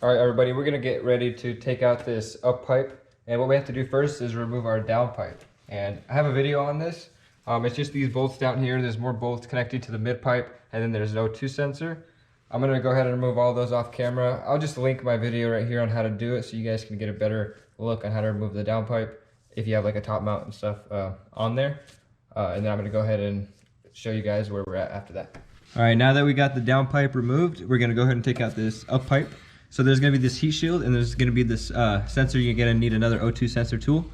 All right, everybody, we're gonna get ready to take out this up pipe. And what we have to do first is remove our down pipe. And I have a video on this. It's just these bolts down here. There's more bolts connected to the mid pipe, and then there's an O2 sensor. I'm gonna go ahead and remove all those off camera. I'll just link my video right here on how to do it so you guys can get a better look on how to remove the down pipe if you have like a top mount and stuff on there. And then I'm gonna go ahead and show you guys where we're at after that. All right, now that we got the down pipe removed, we're gonna go ahead and take out this up pipe. So there's gonna be this heat shield and there's gonna be this sensor. You're gonna need another O2 sensor tool.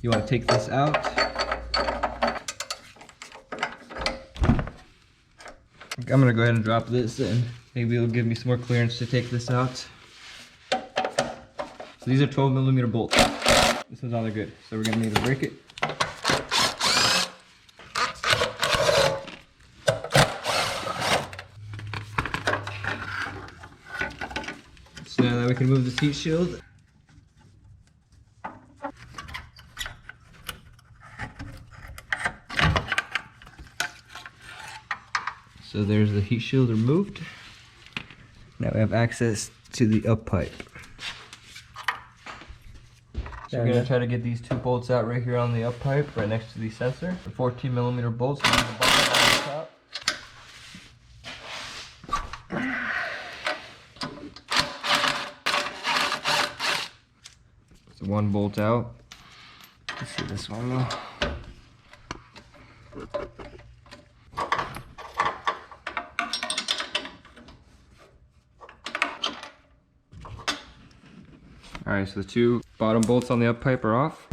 You wanna take this out. I'm gonna go ahead and drop this in. Maybe it'll give me some more clearance to take this out. So these are 12mm bolts. This one's all good. So we're gonna need to break it. So now that we can move this heat shield. So there's the heat shield removed. Now we have access to the up pipe. So we're gonna try to get these two bolts out right here on the up pipe, right next to the sensor. The 14mm bolts on the bottom and the top. So one bolt out. Let's see this one though. Alright, so the two bottom bolts on the up pipe are off.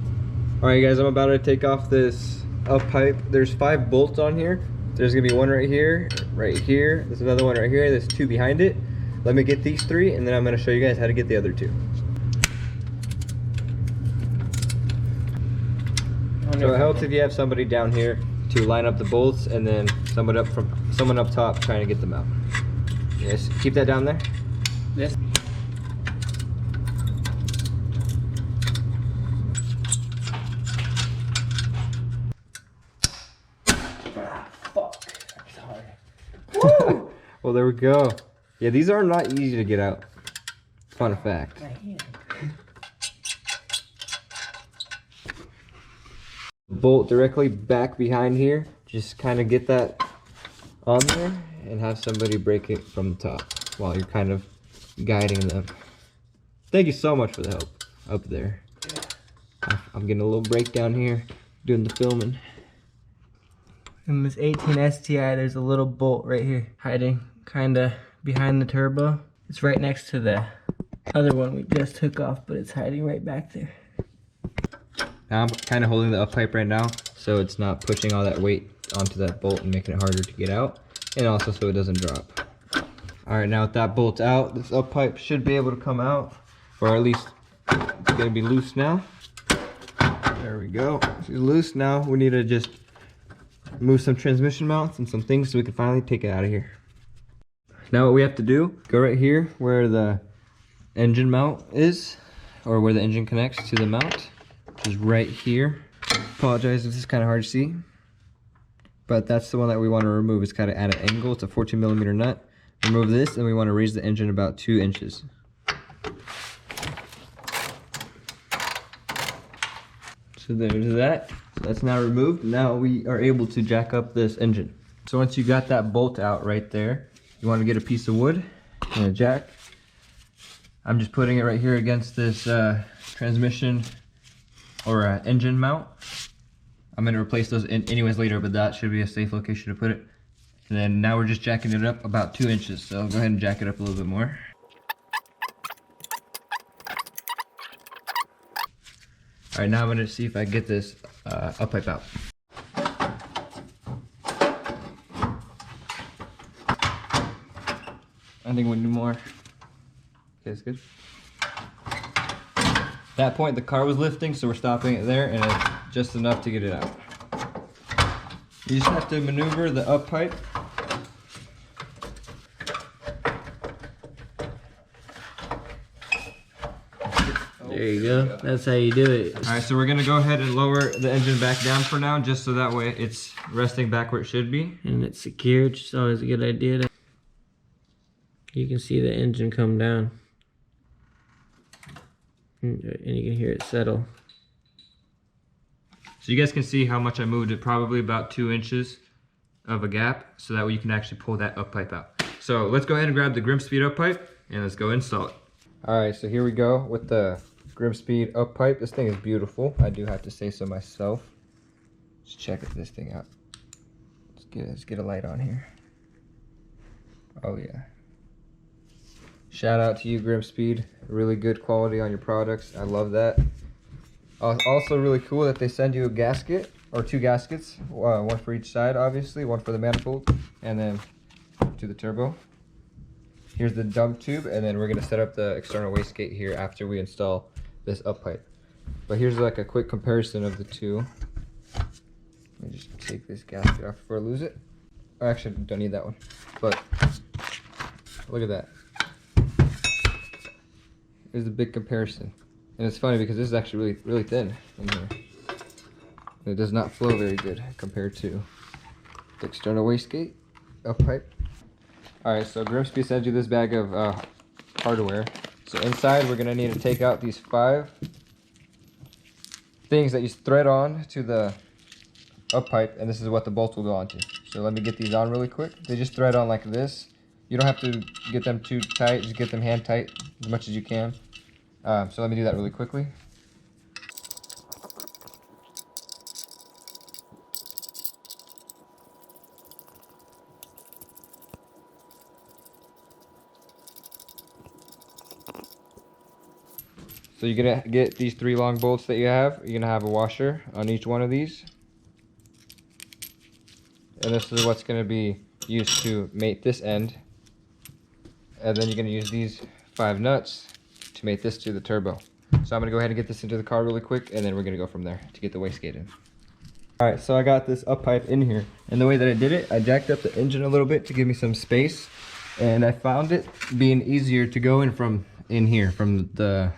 Alright guys, I'm about to take off this up pipe. There's 5 bolts on here. There's gonna be one right here, there's another one right here, there's 2 behind it. Let me get these 3 and then I'm gonna show you guys how to get the other 2. So it helps if you have somebody down here to line up the bolts and then someone up top trying to get them out. Yes, keep that down there. Yes. Well, there we go. Yeah, these are not easy to get out. Fun fact. Bolt directly back behind here. Just kind of get that on there and have somebody break it from the top while you're kind of guiding them. Thank you so much for the help up there. I'm getting a little breakdown here doing the filming. In this 18 STI, there's a little bolt right here hiding kind of behind the turbo. It's right next to the other one we just took off, but it's hiding right back there. Now I'm kind of holding the up pipe right now, so it's not pushing all that weight onto that bolt and making it harder to get out, and also so it doesn't drop. All right, now with that bolt out, this up pipe should be able to come out, or at least it's gonna be loose now. There we go. It's loose now. We need to just move some transmission mounts and some things so we can finally take it out of here. Now what we have to do, go right here where the engine mount is, or where the engine connects to the mount, which is right here. Apologize if this is kind of hard to see, but that's the one that we want to remove. It's kind of at an angle. It's a 14mm nut. Remove this, and we want to raise the engine about 2 inches. So there's that. So that's now removed. Now we are able to jack up this engine. So once you got that bolt out right there, you want to get a piece of wood and a jack. I'm just putting it right here against this transmission or engine mount. I'm going to replace those anyways later, but that should be a safe location to put it. And then now we're just jacking it up about 2 inches. So I'll go ahead and jack it up a little bit more. All right, now I'm going to see if I can get this up pipe out. I think we need more. Okay, that's good. At that point, the car was lifting, so we're stopping it there, and it's just enough to get it out. You just have to maneuver the up pipe. There you go. That's how you do it. All right, so we're gonna go ahead and lower the engine back down for now, just so that way it's resting back where it should be. And it's secured, which is always a good idea. You can see the engine come down. And you can hear it settle. So you guys can see how much I moved it, probably about 2 inches of a gap, so that way you can actually pull that up pipe out. So let's go ahead and grab the Grimspeed up pipe and let's go install it. All right, so here we go with the Grimspeed up pipe. This thing is beautiful. I do have to say so myself. Let's check this thing out. Let's get a light on here. Oh yeah. Shout out to you, Grimspeed. Really good quality on your products. I love that. Also really cool that they send you a gasket, or 2 gaskets, one for each side, obviously, one for the manifold, and then to the turbo. Here's the dump tube, and then we're gonna set up the external wastegate here after we install this up pipe. But here's like a quick comparison of the two. Let me just take this gasket off before I lose it. I actually don't need that one, but look at that. Here's a big comparison. And it's funny because this is actually really thin in here. It does not flow very good compared to the external wastegate up pipe. Alright, so Grimspeed sends you this bag of hardware. So inside we're gonna need to take out these 5 things that you thread on to the up pipe, and this is what the bolts will go onto. So let me get these on really quick. They just thread on like this. You don't have to get them too tight, just get them hand tight as much as you can. So let me do that really quickly. So you're gonna get these 3 long bolts that you have. You're gonna have a washer on each one of these. And this is what's gonna be used to mate this end. And then you're gonna use these 5 nuts to mate this to the turbo. So I'm gonna go ahead and get this into the car really quick, and then we're gonna go from there to get the wastegate in. All right, so I got this up pipe in here, and the way that I did it, I jacked up the engine a little bit to give me some space, and I found it being easier to go in from in here, from the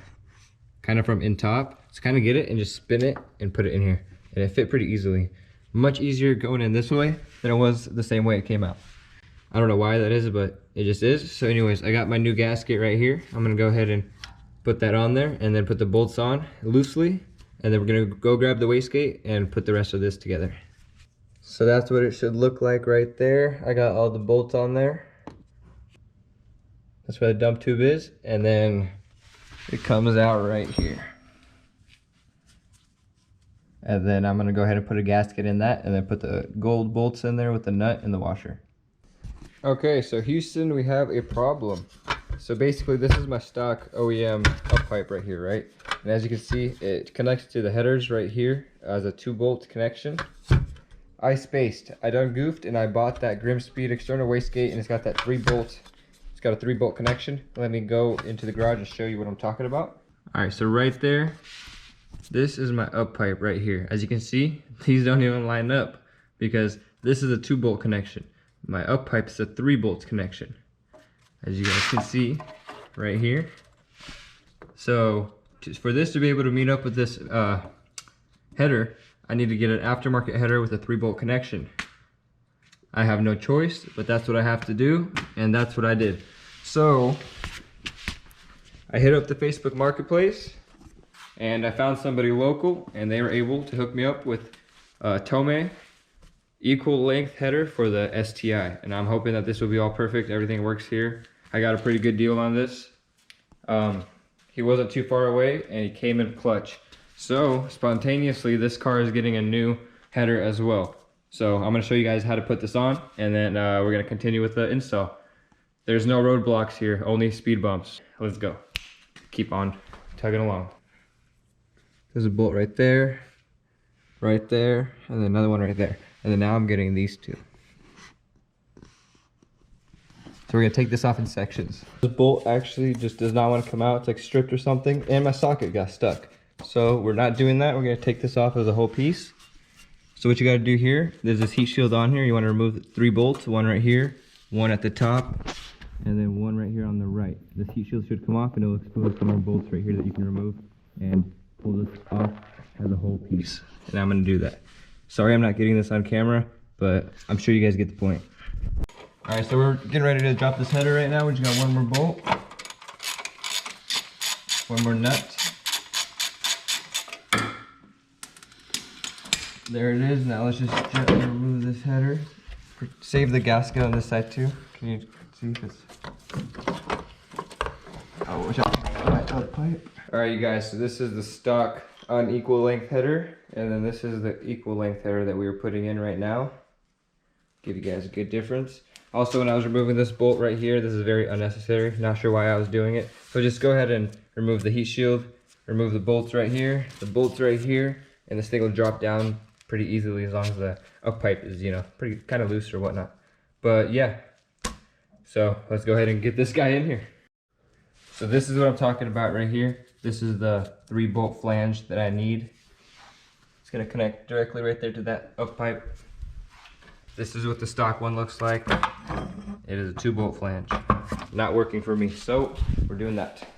kind of from in top. So kind of get it and just spin it and put it in here, and it fit pretty easily. Much easier going in this way than it was the same way it came out. I don't know why that is, but it just is. So anyways, I got my new gasket right here. I'm gonna go ahead and put that on there and then put the bolts on loosely. And then we're gonna go grab the wastegate and put the rest of this together. So that's what it should look like right there. I got all the bolts on there. That's where the dump tube is. And then it comes out right here. And then I'm gonna go ahead and put a gasket in that and then put the gold bolts in there with the nut and the washer. Okay, so Houston, we have a problem. So basically this is my stock OEM up pipe right here, right? And as you can see, it connects to the headers right here as a 2-bolt connection. I spaced, I done goofed, and I bought that Grimspeed external wastegate, and it's got that 3-bolt, it's got a 3-bolt connection. Let me go into the garage and show you what I'm talking about. All right, so right there, this is my up pipe right here. As you can see, these don't even line up because this is a 2-bolt connection. My up pipe is a 3-bolt connection, as you guys can see right here. So for this to be able to meet up with this header, I need to get an aftermarket header with a 3-bolt connection. I have no choice, but that's what I have to do, and that's what I did. So I hit up the Facebook Marketplace, and I found somebody local, and they were able to hook me up with Tome equal length header for the STI, and I'm hoping that this will be all perfect. Everything works here. I got a pretty good deal on this. He wasn't too far away, and he came in clutch. So spontaneously, this car is getting a new header as well. So I'm gonna show you guys how to put this on, and then we're gonna continue with the install. There's no roadblocks here, only speed bumps. Let's go. Keep on tugging along. There's a bolt right there, and then another one right there. And then now I'm getting these 2. So we're gonna take this off in sections. This bolt actually just does not want to come out. It's like stripped or something, and my socket got stuck. So we're not doing that. We're gonna take this off as a whole piece. So what you gotta do here, there's this heat shield on here. You wanna remove 3 bolts, 1 right here, 1 at the top, and then 1 right here on the right. This heat shield should come off, and it'll expose some more bolts right here that you can remove and pull this off as a whole piece. And I'm gonna do that. Sorry I'm not getting this on camera, but I'm sure you guys get the point. All right, so we're getting ready to drop this header right now. We just got 1 more bolt, 1 more nut, There it is. Now let's just gently remove this header. Save the gasket on this side too. Can you see if it's... Oh, watch out. Pipe. Alright you guys, so this is the stock unequal length header. And then this is the equal length header that we were putting in right now. Give you guys a good difference. Also, when I was removing this bolt right here, this is very unnecessary. Not sure why I was doing it. So just go ahead and remove the heat shield. Remove the bolts right here, the bolts right here, and this thing will drop down pretty easily as long as the up pipe is, you know, pretty kind of loose or whatnot. But yeah, so let's go ahead and get this guy in here. So this is what I'm talking about right here. This is the 3-bolt flange that I need. It's gonna connect directly right there to that up pipe. This is what the stock one looks like. It is a 2-bolt flange. Not working for me, so we're doing that.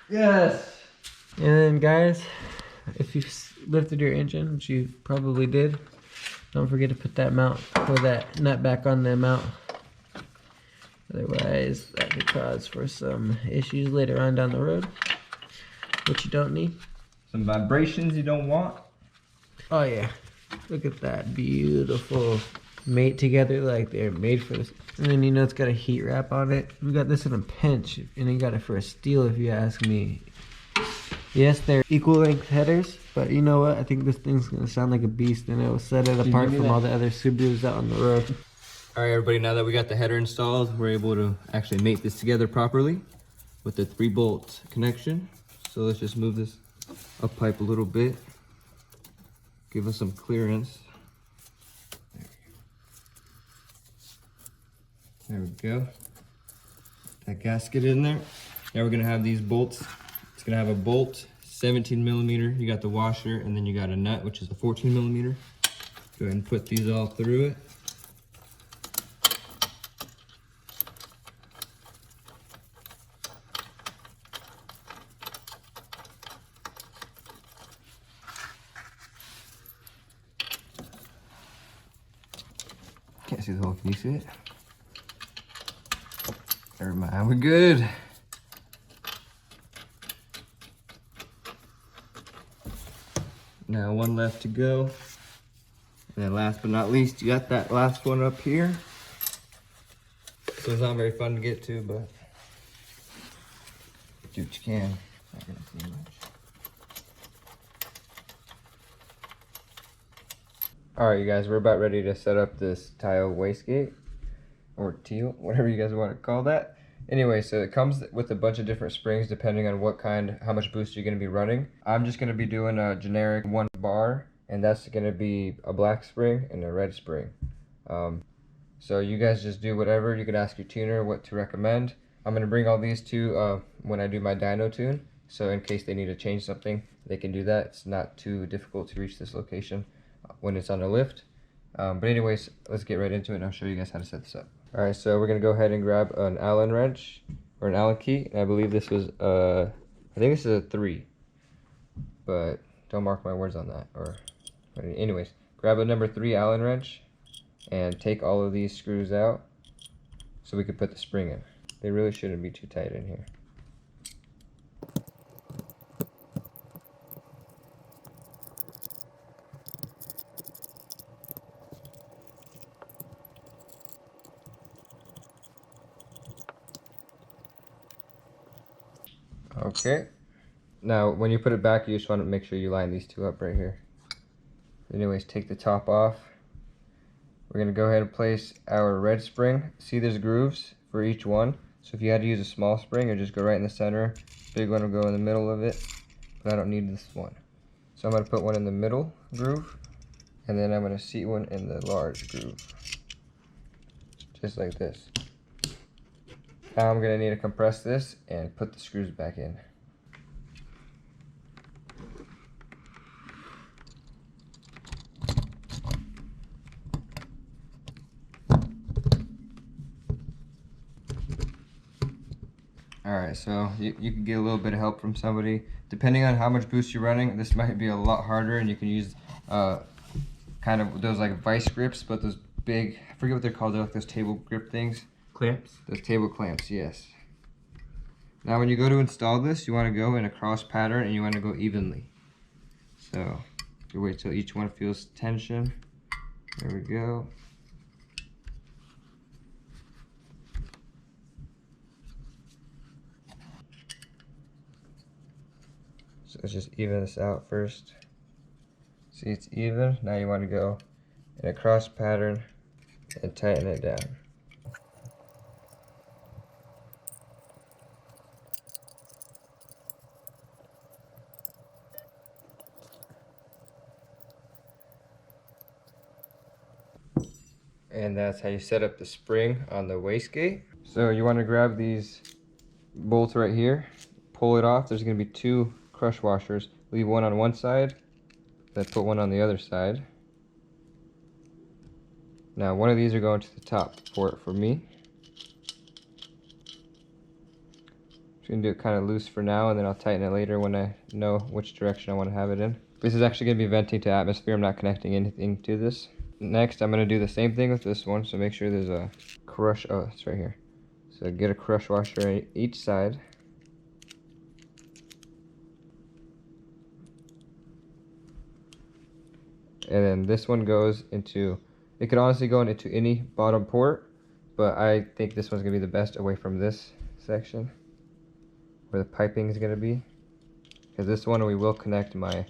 Yes. And then guys, if you've lifted your engine, which you probably did, don't forget to put that mount or that nut back on the mount. Otherwise, that could cause for some issues later on down the road, which you don't need. Some vibrations you don't want. Oh yeah, look at that beautiful mate together like they're made for this. And then you know it's got a heat wrap on it. We got this in a pinch, and you got it for a steal if you ask me. Yes, they're equal length headers, but you know what? I think this thing's gonna sound like a beast, and it'll set it apart from all the other Subarus out on the road. All right, everybody, now that we got the header installed, we're able to actually mate this together properly with the 3-bolt connection. So let's just move this up pipe a little bit. Give us some clearance. There we go. That gasket in there. Now we're gonna have these bolts. It's gonna have a bolt, 17 millimeter. You got the washer, and then you got a nut, which is a 14 millimeter. Go ahead and put these all through it. Can't see the hole, can you see it? Never mind, we're good. Now one left to go. And then last but not least, you got that last one up here. So it's not very fun to get to, but do what you can. Not gonna see much. Alright you guys, we're about ready to set up this tile wastegate, or teal, whatever you guys want to call that. Anyway, so it comes with a bunch of different springs depending on what kind, how much boost you're going to be running. I'm just going to be doing a generic 1 bar, and that's going to be a black spring and a red spring. So you guys just do whatever. You can ask your tuner what to recommend. I'm going to bring all these to when I do my dyno tune, so in case they need to change something, they can do that. It's not too difficult to reach this location when it's on a lift. But anyways, let's get right into it and I'll show you guys how to set this up. Alright, so we're going to go ahead and grab an Allen wrench or an Allen key. And I believe this was, I think this is a 3. But don't mark my words on that. Anyways, grab a number 3 Allen wrench and take all of these screws out so we can put the spring in. They really shouldn't be too tight in here. Okay, now when you put it back, you just want to make sure you line these two up right here. Anyways, take the top off. We're going to go ahead and place our red spring. See, there's grooves for each one, so if you had to use a small spring, you just go right in the center. Big one will go in the middle of it, but I don't need this one. So I'm going to put one in the middle groove, and then I'm going to seat one in the large groove, just like this. Now I'm going to need to compress this and put the screws back in. Alright, so you can get a little bit of help from somebody. Depending on how much boost you're running, this might be a lot harder, and you can use kind of those like vice grips, but those big, I forget what they're called, they're like those table grip things. Clamps? Those table clamps, yes. Now when you go to install this, you want to go in a cross pattern and you want to go evenly. So you wait till each one feels tension. There we go. So let's just even this out first. See, it's even. Now you want to go in a cross pattern and tighten it down. And that's how you set up the spring on the wastegate. So you want to grab these bolts right here, pull it off. There's going to be 2 crush washers. Leave one on one side, then put one on the other side. Now one of these are going to the top port for me. Just going to do it kind of loose for now, and then I'll tighten it later when I know which direction I want to have it in. This is actually going to be venting to atmosphere. I'm not connecting anything to this. Next, I'm going to do the same thing with this one, so make sure there's a crush. Oh, it's right here. So get a crush washer on each side. And then this one goes into, it could honestly go into any bottom port, but I think this one's going to be the best away from this section where the piping is going to be. Because this one we will connect my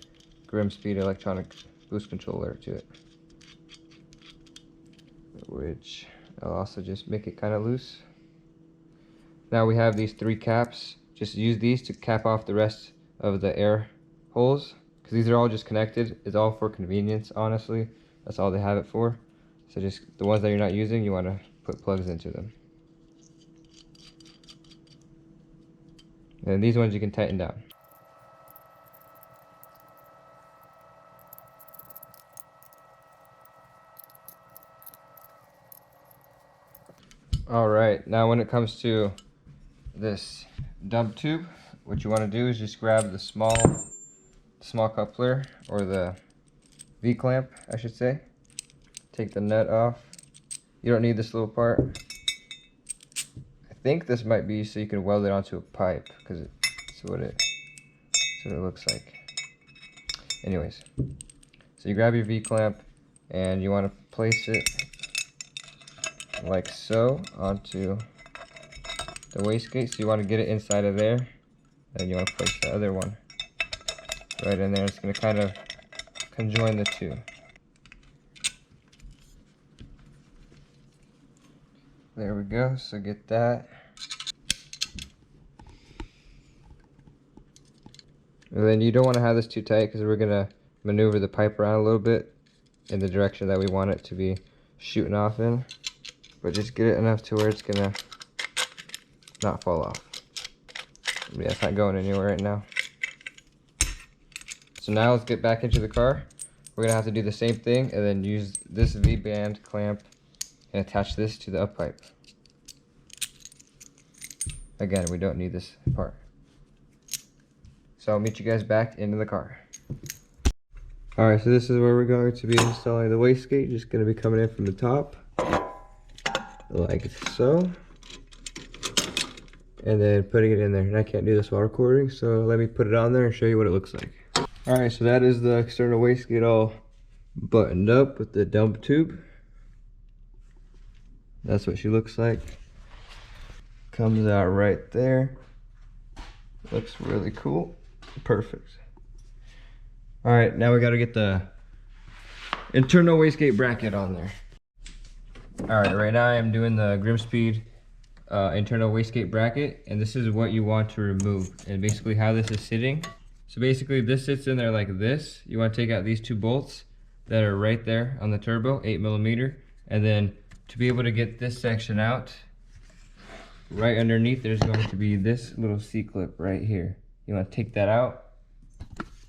Grimspeed electronic boost controller to it, which I'll also just make it kind of loose. Now we have these 3 caps. Just use these to cap off the rest of the air holes, because these are all just connected. It's all for convenience, honestly. That's all they have it for. So just the ones that you're not using, you want to put plugs into them. And these ones you can tighten down. Alright, now when it comes to this dump tube, what you want to do is just grab the small coupler, or the V-clamp I should say. Take the nut off. You don't need this little part. I think this might be so you can weld it onto a pipe, because it's what it looks like. Anyways, so you grab your V-clamp and you want to place it like so onto the wastegate. So you want to get it inside of there, and you want to place the other one right in there. It's going to kind of conjoin the two. There we go. So get that. And then you don't want to have this too tight, because we're going to maneuver the pipe around a little bit in the direction that we want it to be shooting off in. But just get it enough to where it's going to not fall off. Yeah, it's not going anywhere right now. So now let's get back into the car. We're going to have to do the same thing and then use this V-band clamp and attach this to the up pipe. Again, we don't need this part. So I'll meet you guys back into the car. Alright, so this is where we're going to be installing the wastegate. Just going to be coming in from the top, like so. And then putting it in there. And I can't do this while recording, so let me put it on there and show you what it looks like. Alright, so that is the external wastegate all buttoned up with the dump tube. That's what she looks like. Comes out right there. Looks really cool. Perfect. Alright, now we gotta get the internal wastegate bracket on there. Alright, right now I am doing the Grimspeed internal wastegate bracket, and this is what you want to remove, and basically how this is sitting. So basically this sits in there like this. You want to take out these 2 bolts that are right there on the turbo, 8mm, and then to be able to get this section out, right underneath there's going to be this little C-clip right here. You want to take that out,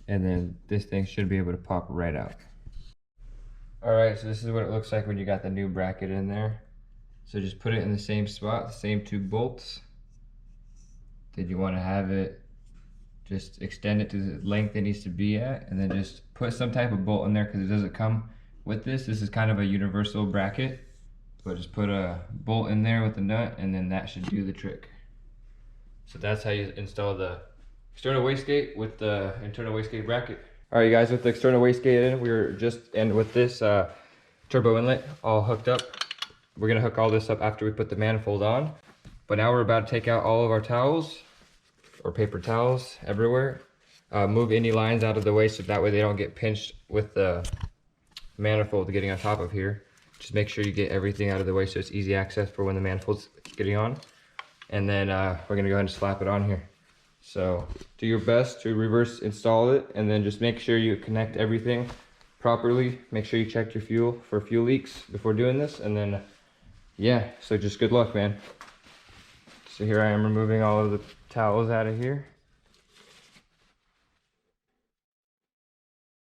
and then this thing should be able to pop right out. Alright, so this is what it looks like when you got the new bracket in there. So just put it in the same spot, the same 2 bolts. Then you want to have it, just extend it to the length it needs to be at, and then just put some type of bolt in there, because it doesn't come with this. This is kind of a universal bracket, but just put a bolt in there with a nut, and then that should do the trick. So that's how you install the external wastegate with the internal wastegate bracket. All right, guys, with the external wastegate in, and with this turbo inlet all hooked up. We're gonna hook all this up after we put the manifold on. But now we're about to take out all of our towels, or paper towels everywhere. Move any lines out of the way so that way they don't get pinched with the manifold getting on top of here. Just make sure you get everything out of the way so it's easy access for when the manifold's getting on. And then we're gonna go ahead and slap it on here. So do your best to reverse install it, and then just make sure you connect everything properly. Make sure you check your fuel for fuel leaks before doing this, and then yeah, so just good luck, man. So here I am removing all of the towels out of here.